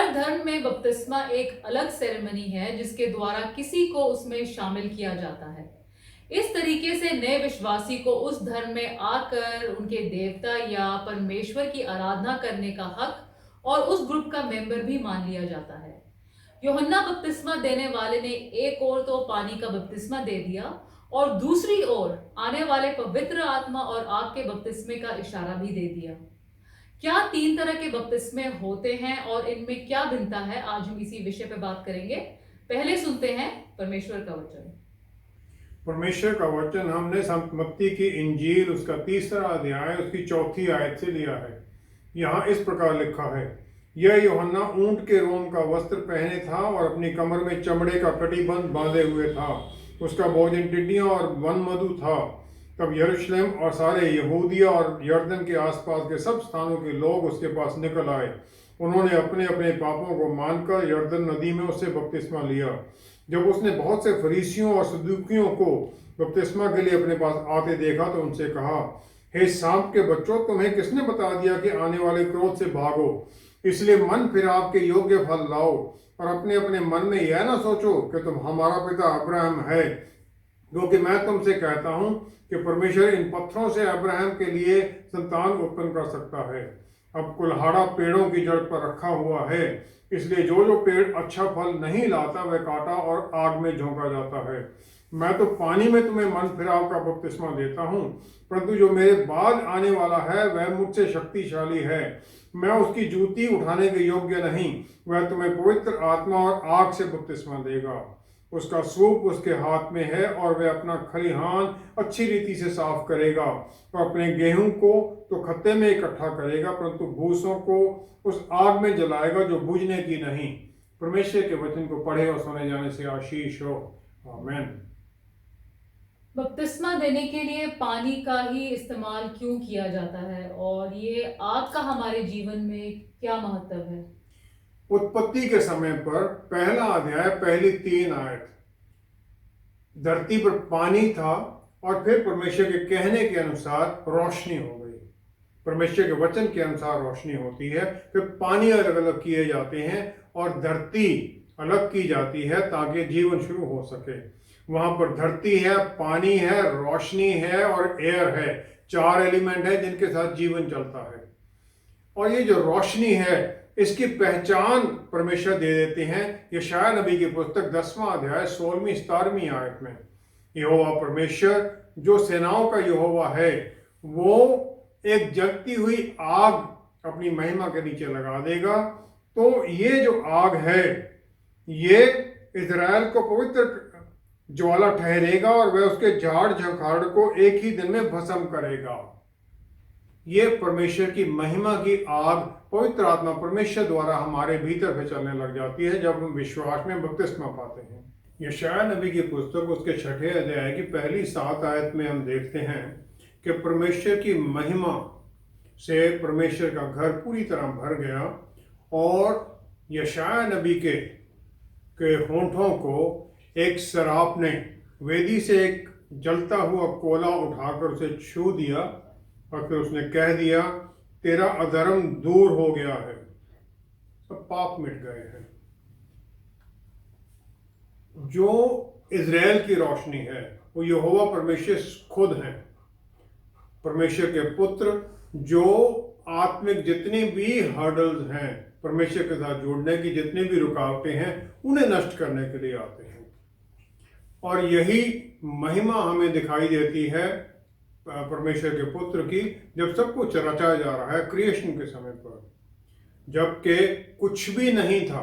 हर धर्म में बपतिस्मा एक अलग सेरेमनी है जिसके द्वारा किसी को उसमें शामिल किया जाता है। इस तरीके से नए विश्वासी को उस धर्म में आकर उनके देवता या परमेश्वर की आराधना करने का हक और उस ग्रुप का मेंबर भी मान लिया जाता है। यूहन्ना बपतिस्मा देने वाले ने एक ओर तो पानी का बपतिस्मा दे दिया और दूसरी ओर आने वाले पवित्र आत्मा और आग के बपतिस्मे का इशारा भी दे दिया। क्या 3 तरह के बपतिस्मे होते हैं और इनमें क्या भिन्नता है, आज हम इसी विषय पे बात करेंगे। पहले सुनते हैं परमेश्वर का वचन। परमेश्वर का वचन हमने संत मत्ती की इंजील उसका 3रा अध्याय उसकी 4थी आयत से लिया है। यहाँ इस प्रकार लिखा है, यह यूहन्ना ऊंट के रोम का वस्त्र पहने था और अपनी कमर में चमड़े का कटिबंध बांधे हुए था। उसका भोजन टिड्डियां और वन मधु था। तब यरूशलेम और सारे यहूदिया और यर्दन के आसपास के सब स्थानों के लोग उसके पास निकल आए। उन्होंने अपने अपने पापों को मानकर यर्दन नदी में उससे बपतिस्मा लिया। जब उसने बहुत से फरीसियों और सदूकियों को बपतिस्मा के लिए अपने पास आते देखा तो उनसे कहा, हे सांप के बच्चों, तुम्हें किसने बता दिया कि आने वाले क्रोध से भागो? इसलिए मन फिर आपके योग्य फल लाओ और अपने अपने मन में यह ना सोचो कि तुम हमारा पिता अब्राहम है, क्योंकि मैं तुमसे कहता हूं कि परमेश्वर इन पत्थरों से अब्राहम के लिए संतान उत्पन्न कर सकता है। अब कुल्हाड़ा पेड़ों की जड़ पर रखा हुआ है, इसलिए जो जो पेड़ अच्छा फल नहीं लाता वह काटा और आग में झोंका जाता है। मैं तो पानी में तुम्हें मन फिराव का बपतिस्मा देता हूँ, परंतु जो मेरे बाद आने वाला है वह मुझसे शक्तिशाली है। मैं उसकी जूती उठाने के योग्य नहीं। वह तुम्हें पवित्र आत्मा और आग से बपतिस्मा देगा। उसका सूप उसके हाथ में है और वह अपना खलिहान अच्छी रीति से साफ करेगा और अपने गेहूं को तो खत्ते में इकट्ठा करेगा, परंतु भूसों को उस आग में जलाएगा जो बुझने की नहीं। परमेश्वर के वचन को पढ़े और सुने जाने से आशीष हो। आमीन। बपतिस्मा देने के लिए पानी का ही इस्तेमाल क्यों किया जाता है और ये आग का हमारे जीवन में क्या महत्व है? उत्पत्ति के समय पर पहला अध्याय पहली 3 आयत, धरती पर पानी था और फिर परमेश्वर के कहने के अनुसार रोशनी हो गई। परमेश्वर के वचन के अनुसार रोशनी होती है, फिर पानी अलग अलग किए जाते हैं और धरती अलग की जाती है ताकि जीवन शुरू हो सके। वहां पर धरती है, पानी है, रोशनी है और एयर है। 4 एलिमेंट है जिनके साथ जीवन चलता है। और ये जो रोशनी है इसकी पहचान परमेश्वर दे देते हैं यशायाह नबी की पुस्तक 10वां अध्याय 16वीं 17वीं आयत में। यहोवा परमेश्वर जो सेनाओं का यहोवा है, वो एक जलती हुई आग अपनी महिमा के नीचे लगा देगा। तो ये जो आग है ये इजराइल को पवित्र ज्वाला ठहरेगा और वह उसके झाड़ झंखाड़ को एक ही दिन में भस्म करेगा। ये परमेश्वर की महिमा की आग पवित्र आत्मा परमेश्वर द्वारा हमारे भीतर से चलने लग जाती है जब हम विश्वास में बपतिस्मा पाते हैं। यशायाह नबी की पुस्तक उसके 6ठे अध्याय की पहली 7 आयत में हम देखते हैं कि परमेश्वर की महिमा से परमेश्वर का घर पूरी तरह भर गया और यशायाह नबी के होंठों को एक सराप ने वेदी से एक जलता हुआ कोला उठाकर उसे छू दिया और फिर उसने कह दिया, तेरा अधर्म दूर हो गया है, सब पाप मिट गए हैं। जो इजराइल की रोशनी है वो यहोवा परमेश्वर खुद है। परमेश्वर के पुत्र जो आत्मिक जितनी भी हर्डल्स हैं, परमेश्वर के साथ जुड़ने की जितनी भी रुकावटें हैं, उन्हें नष्ट करने के लिए आते हैं। और यही महिमा हमें दिखाई देती है परमेश्वर के पुत्र की जब सब कुछ रचाया जा रहा है क्रिएशन के समय पर, जबकि कुछ भी नहीं था।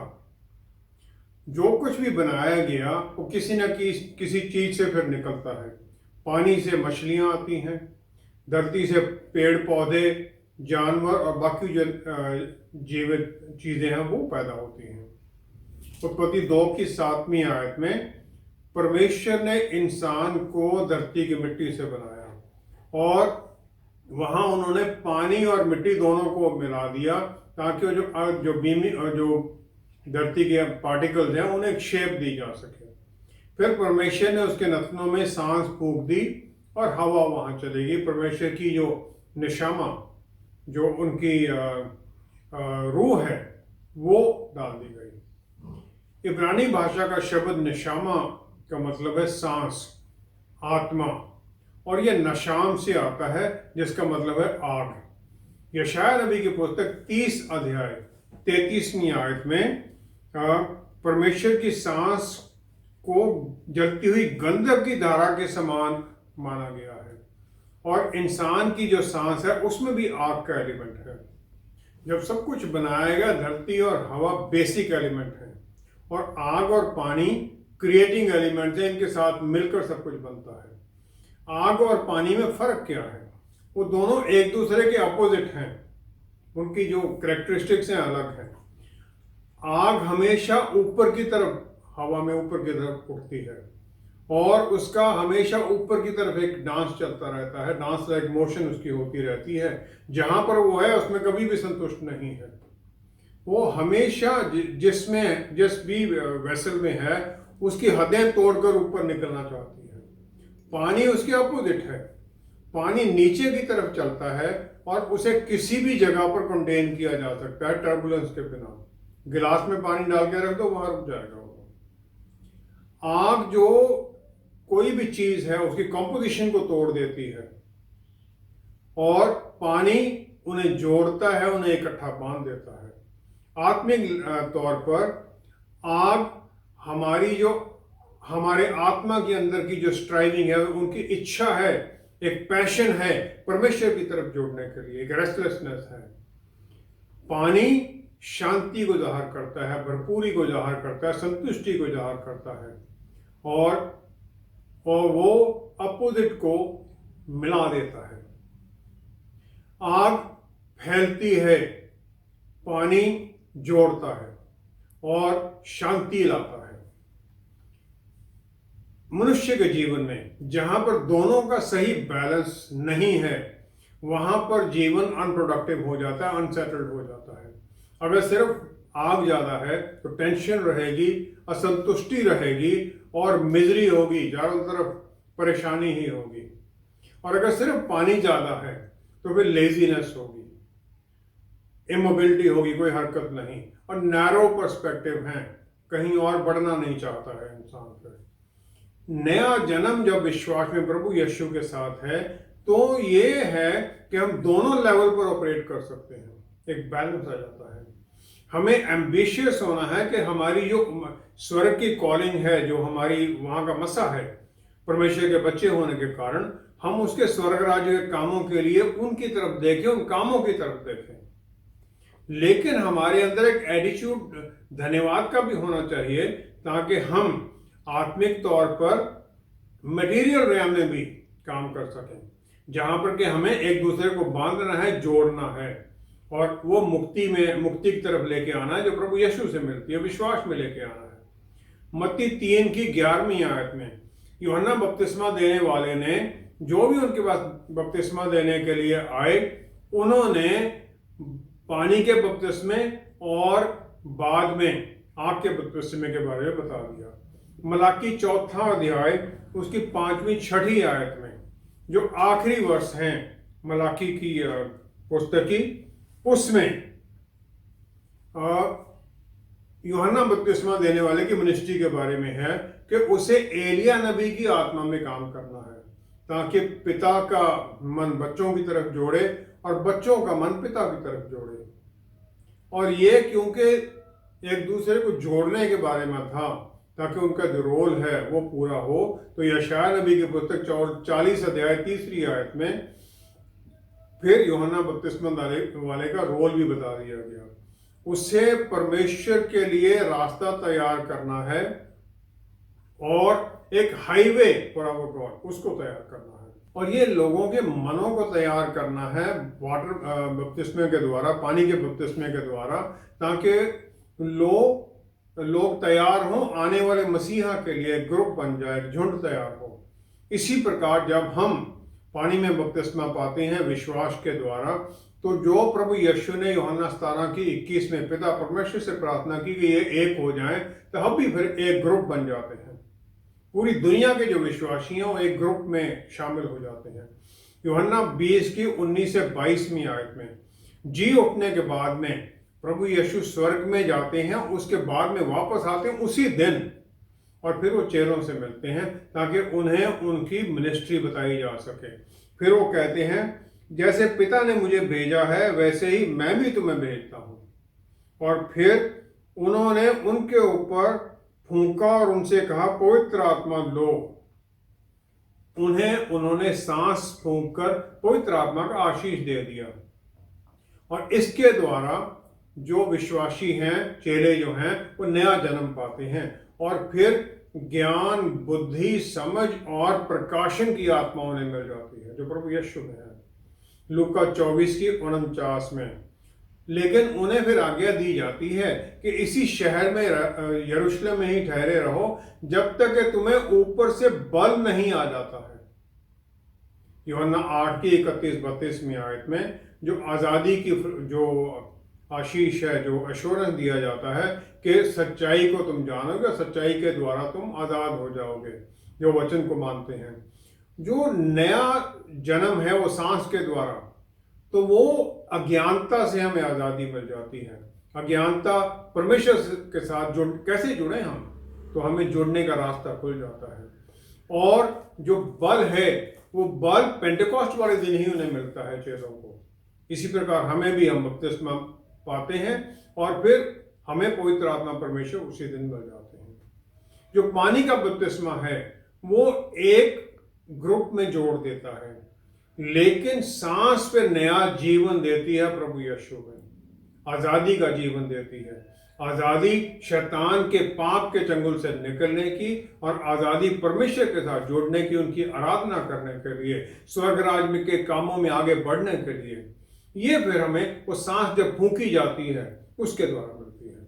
जो कुछ भी बनाया गया वो किसी न किसी चीज से फिर निकलता है। पानी से मछलियां आती हैं, धरती से पेड़ पौधे, जानवर और बाकी जो जीवित चीजें हैं वो पैदा होती हैं। उत्पत्ति 2 की 7वीं आयत में परमेश्वर ने इंसान को धरती की मिट्टी से बनाया और वहां उन्होंने पानी और मिट्टी दोनों को मिला दिया ताकि जो धरती के पार्टिकल्स हैं उन्हें एक शेप दी जा सके। फिर परमेश्वर ने उसके नथनों में सांस फूंक दी और हवा वहां चलेगी। परमेश्वर की जो निशामा, जो उनकी रूह है, वो डाल दी गई। इब्रानी भाषा का शब्द नशामा का मतलब है सांस, आत्मा, और यह नशाम से आता है जिसका मतलब है आग। यशाया नबी की पुस्तक 30 अध्याय 33वीं आयत में परमेश्वर की सांस को जलती हुई गंधक की धारा के समान माना गया है, और इंसान की जो सांस है उसमें भी आग का एलिमेंट है। जब सब कुछ बनाया गया, धरती और हवा बेसिक एलिमेंट है, और आग और पानी क्रिएटिंग एलिमेंट है, इनके साथ मिलकर सब कुछ बनता है। आग और पानी में फर्क क्या है? वो दोनों एक दूसरे के अपोजिट हैं, उनकी जो कैरेक्टरिस्टिक्स हैं अलग हैं। आग हमेशा ऊपर की तरफ, हवा में ऊपर की तरफ उठती है, और उसका हमेशा ऊपर की तरफ एक डांस चलता रहता है, डांस लाइक मोशन उसकी होती रहती है। जहां पर वो है उसमें कभी भी संतुष्ट नहीं है। वो हमेशा जिस भी वेसल में है उसकी हदें तोड़कर ऊपर निकलना चाहती है। पानी उसके अपोजिट है। पानी नीचे की तरफ चलता है और उसे किसी भी जगह पर कंटेन किया जा सकता है टर्बुलेंस के बिना। गिलास में पानी डाल के रख दो, वहां रुक जाएगा वो। आग जो कोई भी चीज है उसकी कंपोजिशन को तोड़ देती है, और पानी उन्हें जोड़ता है, उन्हें इकट्ठा बांध देता है। आत्मिक तौर पर आग हमारे आत्मा के अंदर की जो स्ट्राइविंग है, उनकी इच्छा है, एक पैशन है परमेश्वर की तरफ जोड़ने के लिए, एक रेस्टलेसनेस है। पानी शांति को जाहिर करता है, भरपूरी को जाहिर करता है, संतुष्टि को जाहिर करता है, और वो अपोजिट को मिला देता है। आग फैलती है, पानी जोड़ता है और शांति लाता है। मनुष्य के जीवन में जहां पर दोनों का सही बैलेंस नहीं है, वहां पर जीवन अनप्रोडक्टिव हो जाता है, अनसेटल्ड हो जाता है। अगर सिर्फ आग ज्यादा है तो टेंशन रहेगी, असंतुष्टि रहेगी और मिजरी होगी, चारों तरफ परेशानी ही होगी। और अगर सिर्फ पानी ज्यादा है तो फिर लेजीनेस होगी, इमोबिलिटी होगी, कोई हरकत नहीं, और नैरो पर्सपेक्टिव है, कहीं और बढ़ना नहीं चाहता है इंसान फिर। नया जन्म जब विश्वास में प्रभु यीशु के साथ है तो ये है कि हम दोनों लेवल पर ऑपरेट कर सकते हैं, एक बैलेंस आ जाता है। हमें एम्बिशियस होना है कि हमारी जो स्वर्ग की कॉलिंग है, जो हमारी वहां का मसा है परमेश्वर के बच्चे होने के कारण, हम उसके स्वर्ग राज्य के कामों के लिए उनकी तरफ देखें, उन कामों की तरफ देखें। लेकिन हमारे अंदर एक एटीट्यूड धन्यवाद का भी होना चाहिए, ताकि हम आत्मिक तौर पर मटेरियल रेम में भी काम कर सकें, जहां पर कि हमें एक दूसरे को बांधना है, जोड़ना है, और वो मुक्ति की तरफ लेके आना है जो प्रभु यीशु से मिलती है, विश्वास में लेके आना है। मत्ती 3 की 11वीं आयत में यूहन्ना बपतिस्मा देने वाले ने, जो भी उनके पास बपतिस्मा देने के लिए आए, उन्होंने पानी के बपतिस्मे और बाद में आग के बपतिस्मे के बारे में बता दिया। मलाकी 4 अध्याय उसकी 5वीं 6वीं आयत में, जो आखिरी वर्ष हैं मलाकी की पुस्तक की, उसमें यूहन्ना बपतिस्मा देने वाले की मिनिस्ट्री के बारे में है कि उसे एलिया नबी की आत्मा में काम करना है, ताकि पिता का मन बच्चों की तरफ जोड़े और बच्चों का मन पिता की तरफ जोड़े। और ये क्योंकि एक दूसरे को जोड़ने के बारे में था, ताकि उनका जो रोल है वो पूरा हो, तो यशाया नबी की पुस्तक 40 अध्याय 3री आयत में फिर यूहन्ना बपतिस्मा वाले का रोल भी बता दिया गया। उसे परमेश्वर के लिए रास्ता तैयार करना है और एक हाईवे फॉर आवर गॉड उसको तैयार करना है, और ये लोगों के मनों को तैयार करना है वाटर बपतिस्मे के द्वारा, पानी के बपतिस्मे के द्वारा, ताकि लोग तैयार हों आने वाले मसीहा के लिए, एक ग्रुप बन जाए, एक झुंड तैयार हो। इसी प्रकार जब हम पानी में बपतिस्मा पाते हैं विश्वास के द्वारा, तो जो प्रभु यीशु ने यूहन्ना 17 की 21 में पिता परमेश्वर से प्रार्थना की कि ये एक हो जाए, तो हम भी फिर एक ग्रुप बन जाते हैं। पूरी दुनिया के जो विश्वासी हैं वो एक ग्रुप में शामिल हो जाते हैं। यूहन्ना 20 की 19 से 22वीं आयत में जी उठने के बाद में प्रभु यीशु स्वर्ग में जाते हैं, उसके बाद में वापस आते हैं उसी दिन, और फिर वो चेलों से मिलते हैं ताकि उन्हें उनकी मिनिस्ट्री बताई जा सके। फिर वो कहते हैं, जैसे पिता ने मुझे भेजा है वैसे ही मैं भी तुम्हें भेजता हूँ। और फिर उन्होंने उनके ऊपर फूंका और उनसे कहा, पवित्र आत्मा लो। उन्होंने सांस फूंक कर पवित्र आत्मा का आशीष दे दिया, और इसके द्वारा जो विश्वासी हैं, चेले जो हैं, वो नया जन्म पाते हैं, और फिर ज्ञान, बुद्धि, समझ और प्रकाशन की आत्मा उन्हें मिल जाती है जो प्रभु यीशु में है। लूका 24:49 में, लेकिन उन्हें फिर आज्ञा दी जाती है कि इसी शहर में, यरूशलेम में ही ठहरे रहो जब तक कि तुम्हें ऊपर से बल नहीं आ जाता है। यूहन्ना 8:31-32 आयत में जो आज़ादी की जो आशीष है, जो एश्योरेंस दिया जाता है कि सच्चाई को तुम जानोगे, सच्चाई के द्वारा तुम आज़ाद हो जाओगे, जो वचन को मानते हैं। जो नया जन्म है वो सांस के द्वारा, तो वो अज्ञानता से हमें आज़ादी मिल जाती है। अज्ञानता परमेश्वर के साथ कैसे जुड़े हम, तो हमें जुड़ने का रास्ता खुल जाता है। और जो बल है वो बल पेंटेकोस्ट वाले दिन ही उन्हें मिलता है, चेलों को। इसी प्रकार हमें भी, हम बपतिस्मा पाते हैं और फिर हमें पवित्र आत्मा परमेश्वर उसी दिन मिल जाते हैं। जो पानी का बपतिस्मा है वो एक ग्रुप में जोड़ देता है, लेकिन सांस पे नया जीवन देती है प्रभु यीशु में, आज़ादी का जीवन देती है। आज़ादी शैतान के पाप के चंगुल से निकलने की, और आज़ादी परमेश्वर के साथ जुड़ने की, उनकी आराधना करने के लिए, स्वर्ग राज्य के कामों में आगे बढ़ने के लिए। ये फिर हमें वो सांस जब फूंकी जाती है उसके द्वारा मिलती है।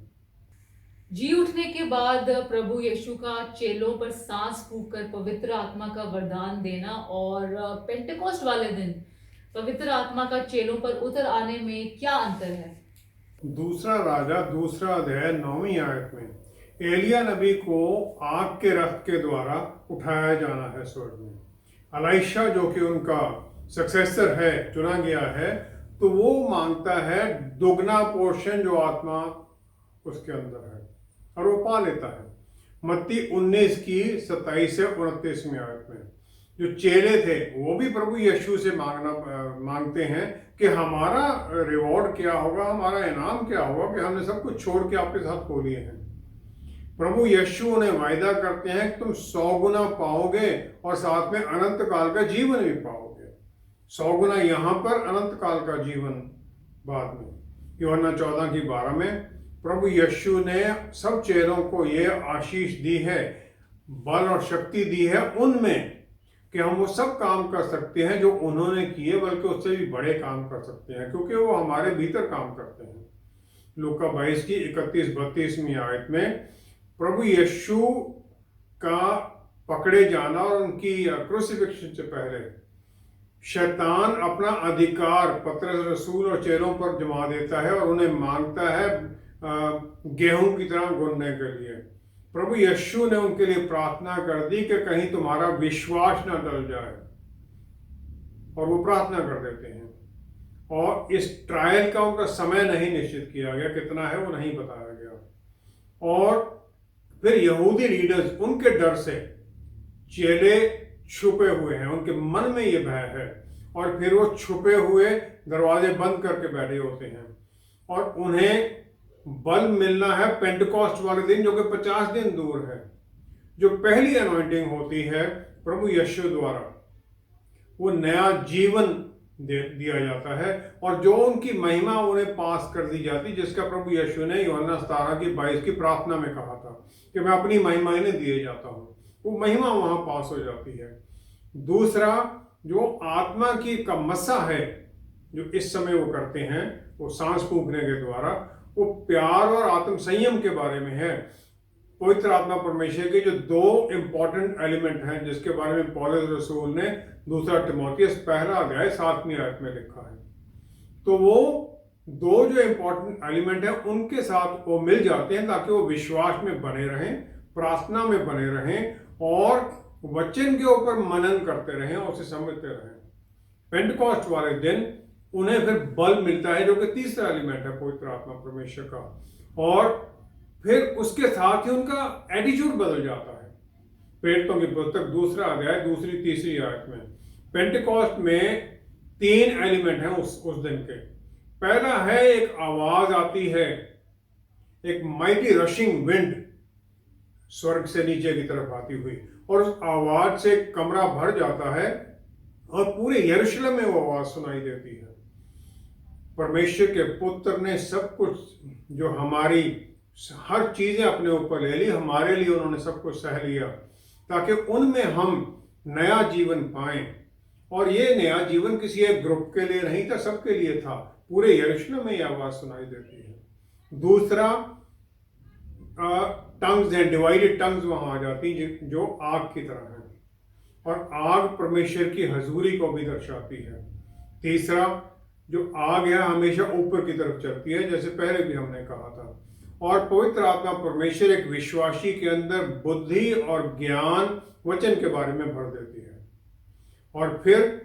जी उठने के बाद प्रभु यीशु का चेलों पर सांस फूंककर पवित्र आत्मा का वरदान देना और पेंटेकोस्ट वाले दिन पवित्र आत्मा का चेलों पर उतर आने में क्या अंतर है? दूसरा राजा 2 आयत में एलिया नबी को आग के रथ के द्वारा उठाया जाना है स्वर्ग में। एलीशा जो कि उनका सक्सेसर है, चुना गया है, तो वो मांगता है दुगना पोर्शन जो आत्मा उसके अंदर है, और वो पा लेता है। मत्ती 19:27 से 29 आयत में जो चेले थे वो भी प्रभु यीशु से मांगते हैं कि हमारा रिवॉर्ड क्या होगा, हमारा इनाम क्या होगा कि हमने सब कुछ छोड़ के आपके साथ खो लिए हैं। प्रभु यीशु उन्हें वायदा करते हैं कि तुम 100 गुना पाओगे और साथ में अनंत काल का जीवन भी पाओगे। 100 गुना यहाँ पर, अनंत काल का जीवन बाद में। यूहन्ना 14:12 में प्रभु यीशु ने सब चेलों को ये आशीष दी है, बल और शक्ति दी है उनमें, कि हम वो सब काम कर सकते हैं जो उन्होंने किए, बल्कि उससे भी बड़े काम कर सकते हैं, क्योंकि वो हमारे भीतर काम करते हैं। लूका 22:31-32 आयत में प्रभु यीशु का पकड़े जाना और उनकी क्रूसिफिक्शन से पहले शैतान अपना अधिकार पतरस रसूल और चेलों पर जमा देता है और उन्हें मांगता है गेहूं की तरह गूंथने के लिए। प्रभु यीशु ने उनके लिए प्रार्थना कर दी कि कहीं तुम्हारा विश्वास न डल जाए, और वो प्रार्थना कर देते हैं। और इस ट्रायल का उनका समय नहीं निश्चित किया गया, कितना है वो नहीं बताया गया। और फिर यहूदी लीडर्स, उनके डर से चेले छुपे हुए हैं, उनके मन में ये भय है, और फिर वो छुपे हुए दरवाजे बंद करके बैठे होते हैं, और उन्हें बल मिलना है पेंटेकोस्ट वाले दिन, जो कि 50 दिन दूर है। जो पहली अनॉइंटिंग होती है प्रभु यीशु द्वारा, वो नया जीवन दिया जाता है, और जो उनकी महिमा उन्हें पास कर दी जाती, जिसका प्रभु यीशु ने यूहन्ना 17:22 की प्रार्थना में कहा था कि मैं अपनी महिमा इन्हें दिए जाता हूँ, वो महिमा वहां पास हो जाती है। दूसरा जो आत्मा की का मसा है जो इस समय वो करते हैं, वो सांस फूंकने के द्वारा, वो प्यार और आत्म संयम के बारे में है। पवित्र आत्मा परमेश्वर के जो 2 इंपॉर्टेंट एलिमेंट हैं, जिसके बारे में पौलुस रसूल ने 2 तिमोथियुस 1:7 आयत में लिखा है, तो वो 2 जो इंपॉर्टेंट एलिमेंट हैं उनके साथ वो मिल जाते हैं, ताकि वो विश्वास में बने रहें, प्रार्थना में बने रहें, और वचन के ऊपर मनन करते रहें और उसे समझते रहें। पेंटेकोस्ट वाले दिन उन्हें फिर बल मिलता है, जो कि तीसरा एलिमेंट है पवित्र आत्मा परमेश्वर का। और फिर उसके साथ ही उनका एटीट्यूड बदल जाता है। प्रेरितों की पुस्तक 2 अध्याय 2-3 आयत में पेंटेकोस्ट में 3 एलिमेंट हैं उस दिन के। पहला है, एक आवाज आती है, एक माइटी रशिंग विंड स्वर्ग से नीचे की तरफ आती हुई, और उस आवाज से कमरा भर जाता है और पूरे यरूशलेम में वो आवाज सुनाई देती है। परमेश्वर के पुत्र ने सब कुछ, जो हमारी हर चीजें अपने ऊपर ले ली, हमारे लिए उन्होंने सब कुछ सह लिया, ताकि उनमें हम नया जीवन पाएं। और ये नया जीवन किसी एक ग्रुप के लिए नहीं था, सबके लिए था। पूरे यरूशलेम में ये आवाज सुनाई देती है। दूसरा, टंग्स एंड डिवाइडेड टंग्स वहां आ जाती जो आग की तरह है, और आग परमेश्वर की हजूरी को भी दर्शाती है। तीसरा, जो आग है हमेशा ऊपर की तरफ चलती है, जैसे पहले भी हमने कहा था। और पवित्र आत्मा परमेश्वर एक विश्वासी के अंदर बुद्धि और ज्ञान वचन के बारे में भर देती है। और फिर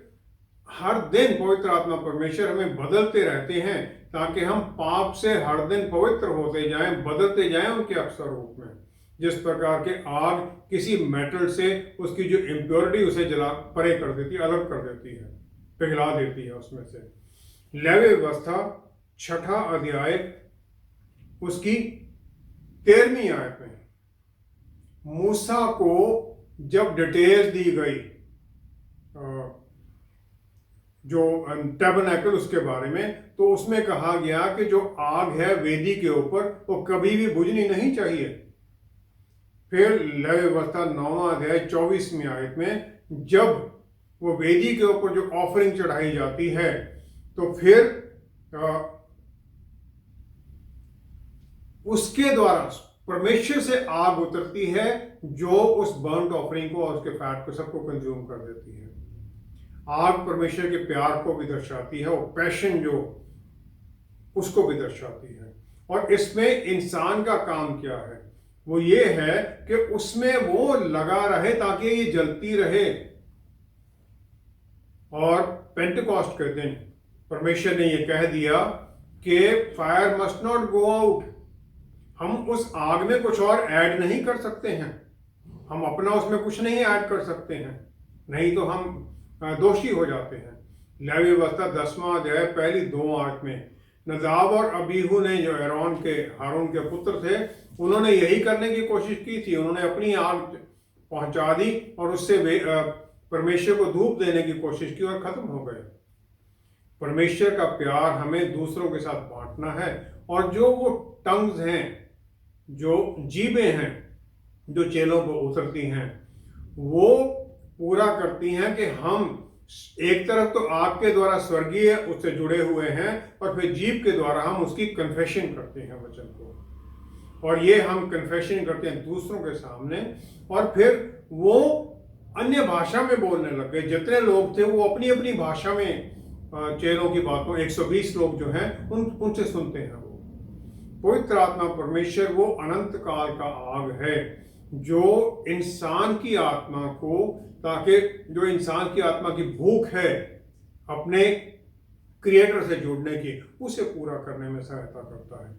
हर दिन पवित्र आत्मा परमेश्वर हमें बदलते रहते हैं, ताकि हम पाप से हर दिन पवित्र होते जाएं, बदलते जाएं उनके अक्षर रूप में। जिस प्रकार के आग किसी मेटल से उसकी जो इम्प्योरिटी उसे जला परे कर देती है, अलग कर देती है, पिघला देती है उसमें से। लेवी व्यवस्था 6 अध्याय उसकी 13वीं आयत में मूसा को जब डिटेल्स दी गई जो टैबरनेकल उसके बारे में, तो उसमें कहा गया कि जो आग है वेदी के ऊपर वो कभी भी बुझनी नहीं चाहिए। फिर लेवी व्यवस्था 9वां अध्याय 24वीं आयत में जब वो वेदी के ऊपर जो ऑफरिंग चढ़ाई जाती है, तो फिर उसके द्वारा परमेश्वर से आग उतरती है, जो उस बर्न्ट ऑफरिंग को और उसके फैट को सबको कंज्यूम कर देती है। आग परमेश्वर के प्यार को भी दर्शाती है, और पैशन जो उसको भी दर्शाती है। और इसमें इंसान का काम क्या है? वो ये है कि उसमें वो लगा रहे ताकि ये जलती रहे। और पेंटेकोस्ट के दिन परमेश्वर ने ये कह दिया कि fire must not go out. हम उस आग में कुछ और ऐड नहीं कर सकते हैं, हम अपना उसमें कुछ नहीं ऐड कर सकते हैं, नहीं तो हम दोषी हो जाते हैं। लेवी व्यवस्था 10वां अध्याय पहली 2 आयत में नदाब और अबीहू ने, जो हारून के पुत्र थे, उन्होंने यही करने की कोशिश की थी। उन्होंने अपनी आग पहुंचा दी और उससे परमेश्वर को धूप देने की कोशिश की और खत्म हो गए। परमेश्वर का प्यार हमें दूसरों के साथ बांटना है, और जो वो टंग्स हैं, जो जीभें हैं, जो चेलों को उतरती हैं, वो पूरा करती हैं कि हम एक तरफ तो आग के द्वारा स्वर्गीय उससे जुड़े हुए हैं, और फिर जीभ के द्वारा हम उसकी कन्फेशन करते हैं वचन को, और ये हम कन्फेशन करते हैं दूसरों के सामने। और फिर वो अन्य भाषा में बोलने लग गए। जितने लोग थे वो अपनी अपनी भाषा में चेलों की बातों, 120 लोग जो हैं उनसे सुनते हैं। वो पवित्र आत्मा परमेश्वर वो अनंत काल का आग है, जो इंसान की आत्मा को, ताकि जो इंसान की आत्मा की भूख है अपने क्रिएटर से जुड़ने की, उसे पूरा करने में सहायता करता है।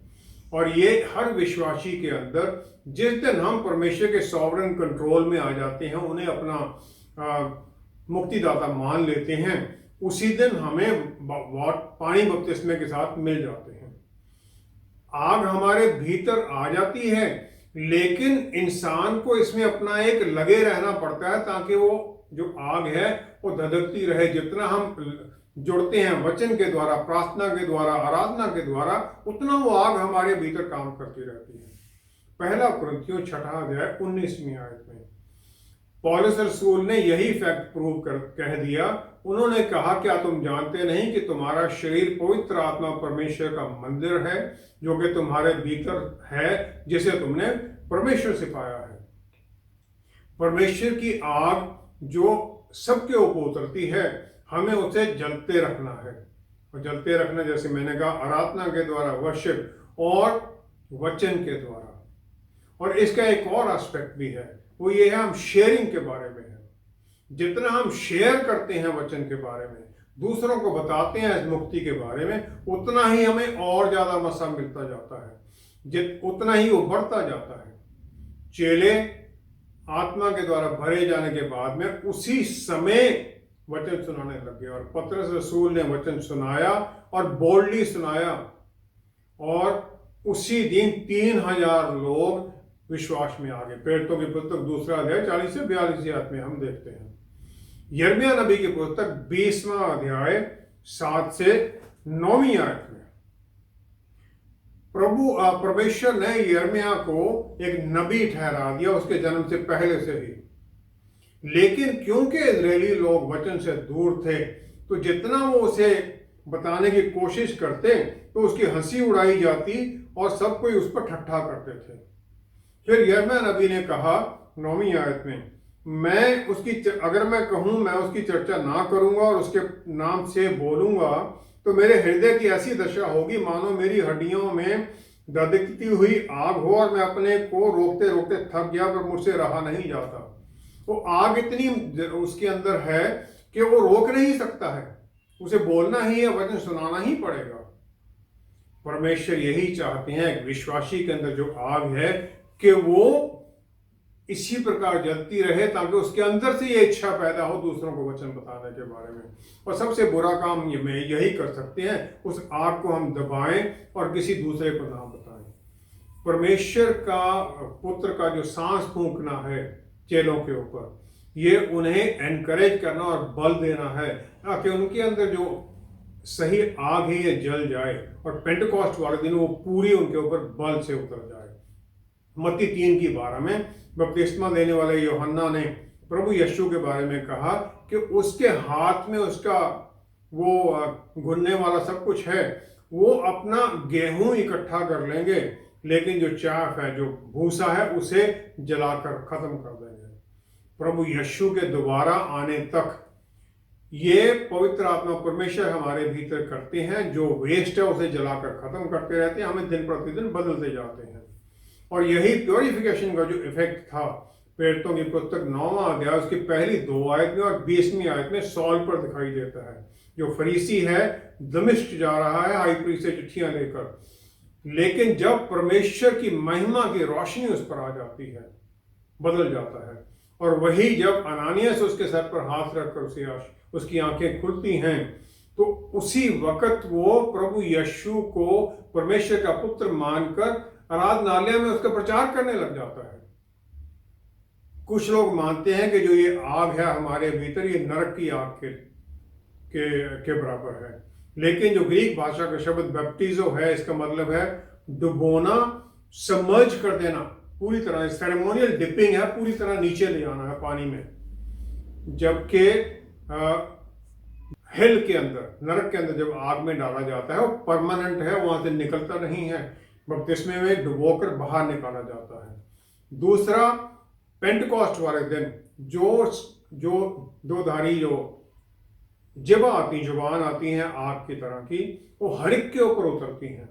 और ये हर विश्वासी के अंदर, जिस दिन हम परमेश्वर के सॉवरेन कंट्रोल में आ जाते हैं, उन्हें अपना मुक्तिदाता मान लेते हैं, उसी दिन हमें पानी बपतिस्मे के साथ मिल जाते हैं। आग हमारे भीतर आ जाती है, लेकिन इंसान को इसमें अपना एक लगे रहना पड़ता है, ताकि वो जो आग है वो धधकती रहे। जितना हम जुड़ते हैं वचन के द्वारा, प्रार्थना के द्वारा, आराधना के द्वारा, उतना वो आग हमारे भीतर काम करती रहती है। पहला कुरिन्थियों 6 अध्याय 19वीं आयत में पौलुस रसूल ने यही फैक्ट प्रूव कह दिया। उन्होंने कहा, क्या तुम जानते नहीं कि तुम्हारा शरीर पवित्र आत्मा परमेश्वर का मंदिर है, जो कि तुम्हारे भीतर है, जिसे तुमने परमेश्वर से पाया है। परमेश्वर की आग जो सबके ऊपर उतरती है, हमें उसे जलते रखना है। और जलते रखना, जैसे मैंने कहा, आराधना के द्वारा, वर्शिप और वचन के द्वारा। और इसका एक और एस्पेक्ट भी है, वो ये है, हम शेयरिंग के बारे में है। जितना हम शेयर करते हैं वचन के बारे में, दूसरों को बताते हैं इस मुक्ति के बारे में, उतना ही हमें और ज्यादा मसा मिलता जाता है, उतना ही वो बढ़ता जाता है। चेले आत्मा के द्वारा भरे जाने के बाद में उसी समय वचन सुनाने लग गए, और पतरस रसूल ने वचन सुनाया और बोल्डली सुनाया, और उसी दिन 3000 लोग विश्वास में आ गए। प्रेरितों की पुस्तक 2 अध्याय 40 से 42 आयत में हम देखते हैं। यिर्मयाह नबी की पुस्तक 20वां अध्याय 7 से 9वीं आयत में परमेश्वर ने यिर्मयाह को एक नबी ठहरा दिया उसके जन्म से पहले से ही। लेकिन क्योंकि इजरायली लोग वचन से दूर थे, तो जितना वो उसे बताने की कोशिश करते तो उसकी हंसी उड़ाई जाती और सब कोई उस पर ठट्ठा करते थे। फिर यिर्मयाह नबी ने कहा 9वीं आयत में, अगर मैं कहूं मैं उसकी चर्चा ना करूंगा और उसके नाम से बोलूंगा, तो मेरे हृदय की ऐसी दशा होगी मानो मेरी हड्डियों में धधकती हुई आग हो, और मैं अपने को रोकते रोकते थक गया पर मुझसे रहा नहीं जाता। वो आग इतनी उसके अंदर है कि वो रोक नहीं सकता है, उसे बोलना ही है, वचन सुनाना ही पड़ेगा। परमेश्वर यही चाहते हैं विश्वासी के अंदर जो आग है कि वो इसी प्रकार जलती रहे, ताकि उसके अंदर से ये इच्छा पैदा हो दूसरों को वचन बताने के बारे में। और सबसे बुरा काम में यही कर सकते हैं, उस आग को हम दबाएं और किसी दूसरे को ना बताएं। परमेश्वर का पुत्र का जो सांस फूंकना है चेलों के ऊपर, ये उन्हें एनकरेज करना और बल देना है, ताकि उनके अंदर जो सही आग है ये जल जाए और पेंटेकोस्ट वाले दिन वो पूरी उनके ऊपर बल से उतर जाए। मत्ती 3:12 में बपतिस्मा देने वाले यूहन्ना ने प्रभु यीशु के बारे में कहा कि उसके हाथ में उसका वो घुनने वाला सब कुछ है, वो अपना गेहूं इकट्ठा कर लेंगे, लेकिन जो चाफ है, जो भूसा है, उसे जलाकर खत्म कर देंगे। प्रभु यीशु के दोबारा आने तक ये पवित्र आत्मा परमेश्वर हमारे भीतर करते हैं, जो वेस्ट है उसे जलाकर खत्म करते रहते हैं, हमें दिन प्रतिदिन बदलते जाते हैं। और यही प्योरिफिकेशन का जो इफेक्ट था, प्रेरितों की पुस्तक 9वां अध्याय उसकी पहली 2 आयत में और 20वीं आयत में सौल पर दिखाई देता है, जो फरीसी है, दमिश्क जा रहा है हाई प्रीस्ट से चिट्ठियां लेकर। लेकिन जब परमेश्वर की महिमा की रोशनी उस पर आ जाती है, बदल जाता है। और वही जब अनानियास उसके सर पर हाथ रखकर उसकी आंखें खुलती हैं, तो उसी वक्त वो प्रभु यीशु को परमेश्वर का पुत्र मानकर आराधनालय में उसका प्रचार करने लग जाता है। कुछ लोग मानते हैं कि जो ये आग है हमारे भीतर, ये नरक की आग के बराबर है। लेकिन जो ग्रीक भाषा का शब्द बैप्टिजो है, इसका मतलब है डुबोना, सबमर्ज कर देना, पूरी तरह सेरेमोनियल डिपिंग है, पूरी तरह नीचे ले आना है पानी में। जबकि हेल के अंदर, नरक के अंदर जब आग में डाला जाता है, वो परमानेंट है, वहां से निकलता नहीं है, बपतिस्मे में डुबोकर बाहर निकाला जाता है। दूसरा, पेंटेकोस्ट वाले दिन जो दोधारी जो जुबान आती हैं आग की तरह की, वो हर एक के ऊपर उतरती हैं।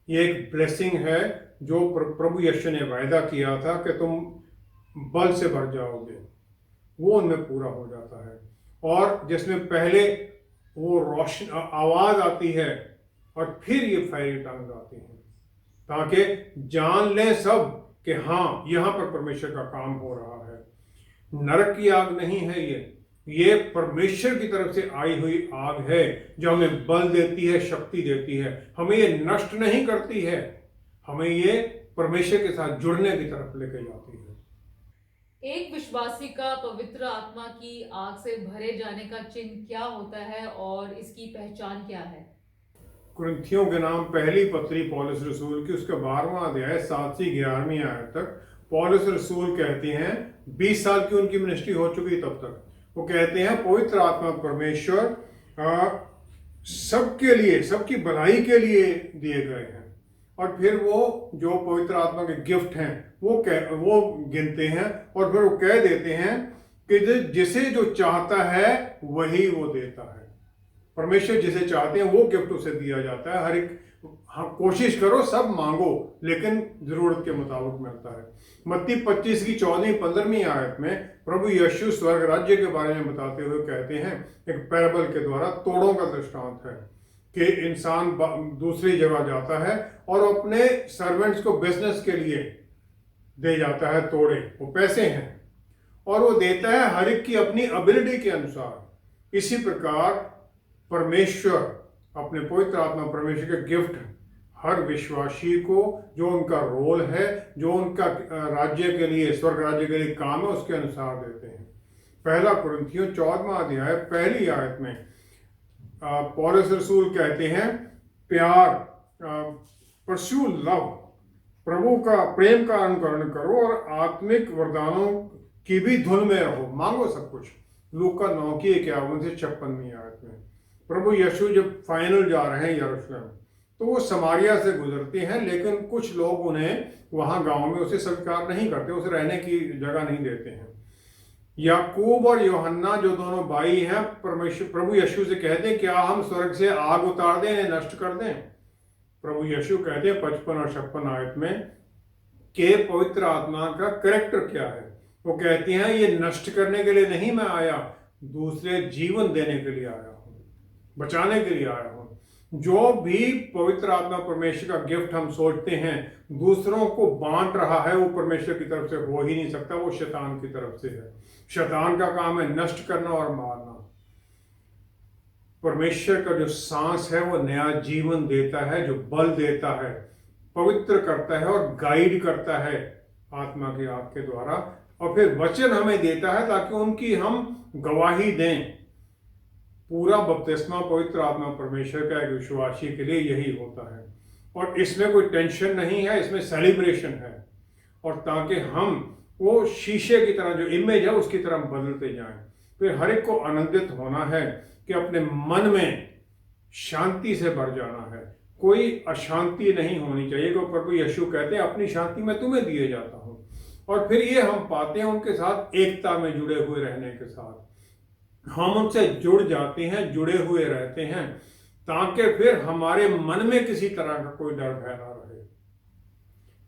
ये एक ब्लेसिंग है जो प्रभु यीशु ने वायदा किया था कि तुम बल से भर जाओगे, वो उनमें पूरा हो जाता है। और जिसमें पहले वो रोशन आवाज आती है और फिर ये फायरी टंग आती है, ताकि जान लें सब कि हाँ, यहाँ पर परमेश्वर का काम हो रहा है। नरक की आग नहीं है ये परमेश्वर की तरफ से आई हुई आग है, जो हमें बल देती है, शक्ति देती है, हमें ये नष्ट नहीं करती है, हमें ये परमेश्वर के साथ जुड़ने की तरफ लेकर जाती है। एक विश्वासी का पवित्र आत्मा की आग से भरे जाने का चिन्ह क्या होता है और इसकी पहचान क्या है? कुरिन्थियों के नाम पहली पत्री पौलुस रसूल की उसका 12वां अध्याय 7 से 11वीं आयत तक पौलुस रसूल कहते हैं, 20 साल की उनकी मिनिस्ट्री हो चुकी तब तक, वो कहते हैं पवित्र आत्मा परमेश्वर सबके लिए, सबकी भलाई के लिए दिए गए हैं। और फिर वो जो पवित्र आत्मा के गिफ्ट हैं वो गिनते हैं, और फिर वो कह देते हैं कि जिसे जो चाहता है वही वो देता है। परमेश्वर जिसे चाहते हैं वो गिफ्ट उसे दिया जाता है। हर एक हाँ, कोशिश करो, सब मांगो, लेकिन जरूरत के मुताबिक मिलता है। मत्ती 25 की 14-15वीं आयत में प्रभु यीशु स्वर्ग राज्य के बारे में बताते हुए कहते हैं, एक पैराबल के द्वारा तोड़ों का दृष्टांत है कि इंसान दूसरी जगह जाता है और अपने सर्वेंट्स को बिजनेस के लिए दे जाता है तोड़े, वो पैसे हैं, और वो देता है हर एक की अपनी एबिलिटी के अनुसार। इसी प्रकार परमेश्वर अपने पवित्र आत्मा परमेश्वर के गिफ्ट हर विश्वासी को, जो उनका रोल है, जो उनका राज्य के लिए, स्वर्ग राज्य के लिए काम है, उसके अनुसार देते हैं। पहला कुरिन्थियों 14वां अध्याय पहली आयत में पौलुस रसूल कहते हैं, प्यार, परस्यू लव, प्रभु का प्रेम का अनुकरण करो और आत्मिक वरदानों की भी धुन में रहो, मांगो सब कुछ। लूका 9 की 51 से 56वीं आयत में प्रभु यीशु जब फाइनल जा रहे हैं यरूशलेम, तो वो समारिया से गुजरते हैं, लेकिन कुछ लोग उन्हें वहां गांव में उसे स्वीकार नहीं करते, उसे रहने की जगह नहीं देते हैं। याकूब और यूहन्ना जो दोनों भाई हैं, परमेश्वर प्रभु यीशु से कहते हैं, क्या हम स्वर्ग से आग उतार दें, इन्हें नष्ट कर दें? प्रभु यीशु कहते हैं 55 और 56 आयत में कि पवित्र आत्मा का कैरेक्टर क्या है। वो कहते हैं, ये नष्ट करने के लिए नहीं मैं आया, दूसरे जीवन देने के लिए आया हूं, बचाने के लिए आया हूं। जो भी पवित्र आत्मा परमेश्वर का गिफ्ट हम सोचते हैं दूसरों को बांट रहा है, वो परमेश्वर की तरफ से हो ही नहीं सकता, वो शैतान की तरफ से है। शैतान का काम है नष्ट करना और मारना। परमेश्वर का जो सांस है वो नया जीवन देता है, जो बल देता है, पवित्र करता है और गाइड करता है आत्मा की आग के द्वारा, और फिर वचन हमें देता है ताकि उनकी हम गवाही दें। पूरा बपतिस्मा पवित्र आत्मा परमेश्वर का एक विश्वासी के लिए यही होता है, और इसमें कोई टेंशन नहीं है, इसमें सेलिब्रेशन है, और ताकि हम वो शीशे की तरह जो इमेज है उसकी तरह बदलते जाएं। फिर हर एक को आनंदित होना है कि अपने मन में शांति से भर जाना है, कोई अशांति नहीं होनी चाहिए। तो प्रभु यीशु कहते हैं, अपनी शांति मैं तुम्हें दिए जाता हूं। और फिर ये हम पाते हैं उनके साथ एकता में जुड़े हुए रहने के साथ, हम उनसे जुड़ जाते हैं, जुड़े हुए रहते हैं, ताकि फिर हमारे मन में किसी तरह का कोई डर भय ना रहे।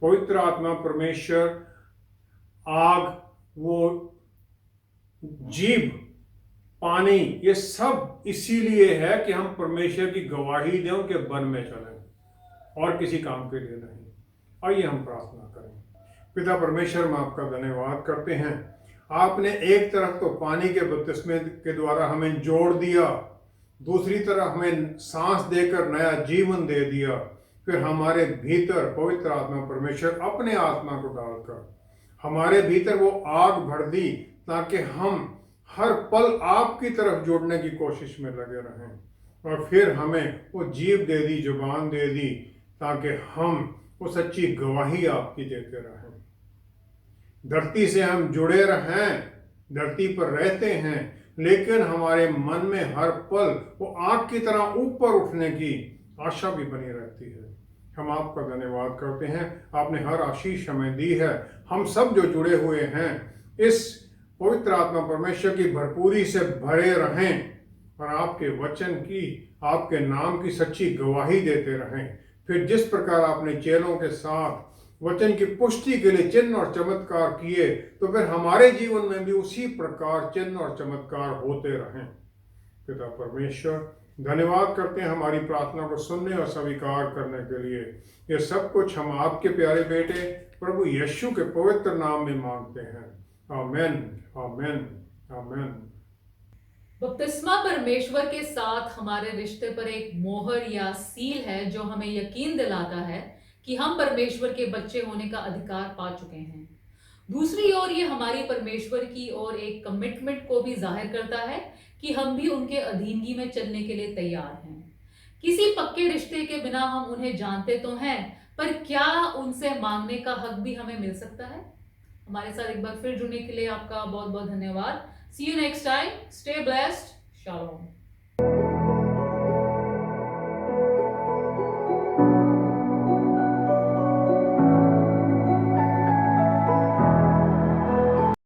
पवित्र आत्मा परमेश्वर, आग, वो जीव, पानी, ये सब इसीलिए है कि हम परमेश्वर की गवाही दें, उनके वन में चलें, और किसी काम के लिए नहीं। आइए हम प्रार्थना करें। पिता परमेश्वर, हम आपका धन्यवाद करते हैं। आपने एक तरफ तो पानी के बपतिस्मे के द्वारा हमें जोड़ दिया, दूसरी तरफ हमें सांस देकर नया जीवन दे दिया, फिर हमारे भीतर पवित्र आत्मा परमेश्वर अपने आत्मा को डालकर हमारे भीतर वो आग भर दी, ताकि हम हर पल आपकी तरफ जुड़ने की कोशिश में लगे रहें। और फिर हमें वो जीव दे दी, जुबान दे दी, ताकि हम वो सच्ची गवाही आपकी देते रहें। धरती से हम जुड़े रहें, धरती पर रहते हैं, लेकिन हमारे मन में हर पल वो आग की तरह ऊपर उठने की आशा भी बनी रहती है। हम आपका धन्यवाद करते हैं, आपने हर आशीष हमें दी है। हम सब जो जुड़े हुए हैं इस पवित्र आत्मा परमेश्वर की भरपूरी से भरे रहें, और आपके वचन की, आपके नाम की सच्ची गवाही देते रहें। फिर जिस प्रकार आपने चेलों के साथ वचन की पुष्टि के लिए चिन्ह और चमत्कार किए, तो फिर हमारे जीवन में भी उसी प्रकार चिन्ह और चमत्कार होते रहें। पिता परमेश्वर, धन्यवाद करते हैं हमारी प्रार्थना को सुनने और स्वीकार करने के लिए। ये सब कुछ हम आपके प्यारे बेटे प्रभु यीशु के पवित्र नाम में मांगते हैं। आमेन, आमेन, आमेन। बपतिस्मा परमेश्वर के साथ हमारे रिश्ते पर एक मोहर या सील है, जो हमें यकीन दिलाता है कि हम परमेश्वर के बच्चे होने का अधिकार पा चुके हैं। दूसरी ओर ये हमारी परमेश्वर की ओर एक कमिटमेंट को भी जाहिर करता है कि हम भी उनके अधीनगी में चलने के लिए तैयार हैं। किसी पक्के रिश्ते के बिना हम उन्हें जानते तो हैं, पर क्या उनसे मांगने का हक भी हमें मिल सकता है? हमारे साथ एक बार फिर जुड़ने के लिए आपका बहुत बहुत धन्यवाद। See you next time. Stay blessed. Shalom.